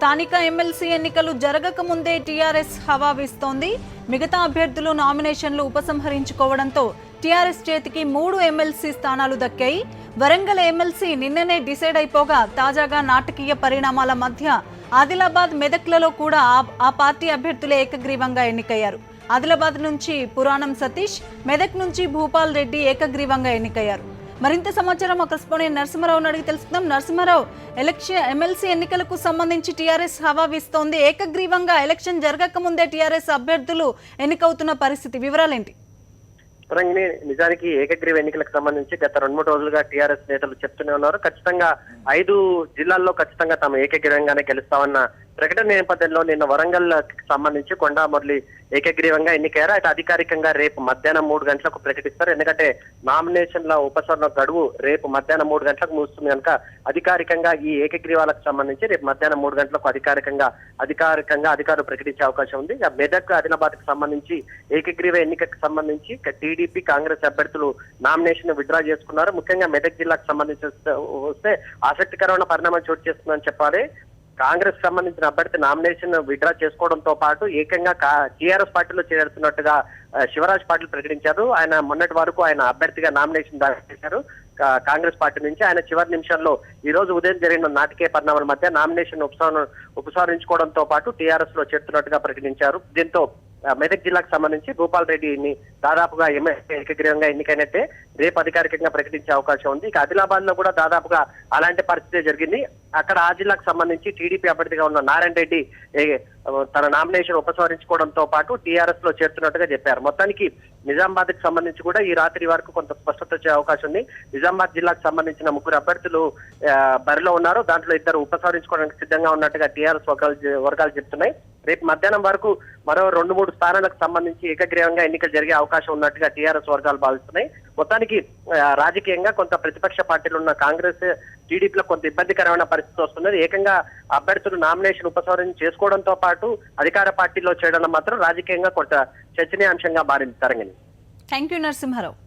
స్థానిక ఎమ్మెల్సీ ఎన్నికలు జరగక ముందే టీఆర్ఎస్ హవా వీస్తోంది. మిగతా అభ్యర్థులు నామినేషన్లు ఉపసంహరించుకోవడంతో టీఆర్ఎస్ చేతికి 3 ఎమ్మెల్సీ స్థానాలు దక్కాయి. వరంగల్ ఎమ్మెల్సీ నిన్ననే డిసైడ్ అయిపోగా తాజాగా నాటకీయ పరిణామాల మధ్య ఆదిలాబాద్, మెదక్లలో కూడా ఆ పార్టీ అభ్యర్థులే ఏకగ్రీవంగా ఎన్నికయ్యారు. ఆదిలాబాద్ నుంచి పురాణం సతీష్, మెదక్ నుంచి భూపాల్ రెడ్డి ఏకగ్రీవంగా ఎన్నికయ్యారు. మరింత సమాచారం మా కరెస్పాండెంట్ నరసింహారావుని అడిగి తెలుసుకుందాం. నరసింహారావు, ఎమ్మెల్సీ ఎన్నికలకు సంబంధించి టీఆర్ఎస్ హవా వీస్తోంది. ఏకగ్రీవంగా ఎలక్షన్ జరగక ముందే టీఆర్ఎస్ అభ్యర్థులు ఎన్నికవుతున్న పరిస్థితి, వివరాలేంటి? నిజానికి ఏకగ్రీవ ఎన్నికలకు సంబంధించి గత 2-3 రోజులుగా టీఆర్ఎస్ నేతలు చెప్తూనే ఉన్నారు. ఖచ్చితంగా 5 జిల్లాల్లో ఖచ్చితంగా తాము ఏకగ్రీవంగానే గెలుస్తామన్న ప్రకటన నేపథ్యంలో నిన్న వరంగల్ సంబంధించి కొండా మురళి ఏకగ్రీవంగా ఎన్నికయ్యారు. అయితే అధికారికంగా రేపు మధ్యాహ్నం 3 గంటలకు ప్రకటిస్తారు. ఎందుకంటే నామినేషన్ల ఉపసంహరణ గడువు రేపు మధ్యాహ్నం 3 గంటలకు ముగుస్తుంది కనుక అధికారికంగా ఈ ఏకగ్రీవాలకు సంబంధించి రేపు మధ్యాహ్నం 3 గంటలకు అధికారికంగా అధికారులు ప్రకటించే అవకాశం ఉంది. మెదక్, ఆదిలాబాద్ కు సంబంధించి ఏకగ్రీవ ఎన్నికకు సంబంధించి టీడీపీ, కాంగ్రెస్ అభ్యర్థులు నామినేషన్ విత్డ్రా చేసుకున్నారు. ముఖ్యంగా మెదక్ జిల్లాకు సంబంధించి వస్తే ఆసక్తికరమైన పరిణామం చోటు చేస్తుందని చెప్పాలి. కాంగ్రెస్ సంబంధించిన అభ్యర్థి నామినేషన్ విత్డ్రా చేసుకోవడంతో పాటు ఏకంగా టీఆర్ఎస్ పార్టీలో చేరుతున్నట్టుగా శివరాజ్ పాటిల్ ప్రకటించారు. ఆయన మొన్నటి వరకు ఆయన అభ్యర్థిగా నామినేషన్ దాఖలు చేశారు కాంగ్రెస్ పార్టీ నుంచి. ఆయన చివరి నిమిషంలో ఈ రోజు ఉదయం జరిగిన నాటకీయ పరిణామాల మధ్య నామినేషన్ ఉపసంహరించుకోవడంతో పాటు టీఆర్ఎస్ లో చేరుతున్నట్టుగా ప్రకటించారు. దీంతో మెదక్ జిల్లాకు సంబంధించి భూపాల్ రెడ్డిని దాదాపుగా ఎమ్మెల్యే ఏకగ్రీవంగా ఎన్నికైనట్టే రేపు అధికారికంగా ప్రకటించే అవకాశం ఉంది. ఇక ఆదిలాబాద్ లో కూడా దాదాపుగా అలాంటి పరిస్థితి జరిగింది. అక్కడ ఆ జిల్లాకు సంబంధించి టీడీపీ అభ్యర్థిగా ఉన్న నారాయణ రెడ్డి తన నామినేషన్ ఉపసంహరించుకోవడంతో పాటు టీఆర్ఎస్ లో చేరుతున్నట్టుగా చెప్పారు. మొత్తానికి నిజామాబాద్ కి సంబంధించి కూడా ఈ రాత్రి వరకు కొంత స్పష్టత వచ్చే అవకాశం ఉంది. నిజామాబాద్ జిల్లాకు సంబంధించిన 3 అభ్యర్థులు బరిలో ఉన్నారు. దాంట్లో 2 ఉపసంహరించుకోవడానికి సిద్ధంగా ఉన్నట్టుగా టీఆర్ఎస్ వర్గాలు చెప్తున్నాయి. రేపు మధ్యాహ్నం వరకు మరో 2-3 స్థానాలకు సంబంధించి ఏకగ్రీవంగా ఎన్నికలు జరిగే అవకాశం ఉన్నట్టుగా టీఆర్ఎస్ వర్గాలు భావిస్తున్నాయి. మొత్తానికి రాజకీయంగా కొంత ప్రతిపక్ష పార్టీలు ఉన్న కాంగ్రెస్, టీడీపీలో కొంత ఇబ్బందికరమైన పరిస్థితి వస్తున్నది. ఏకంగా అభ్యర్థులు నామినేషన్ ఉపసంహరణ చేసుకోవడంతో పాటు అధికార పార్టీలో చేయడం మాత్రం రాజకీయంగా కొంత చర్చనీయాంశంగా మారింది. తరంగిణి. Thank you Narasimha Rao.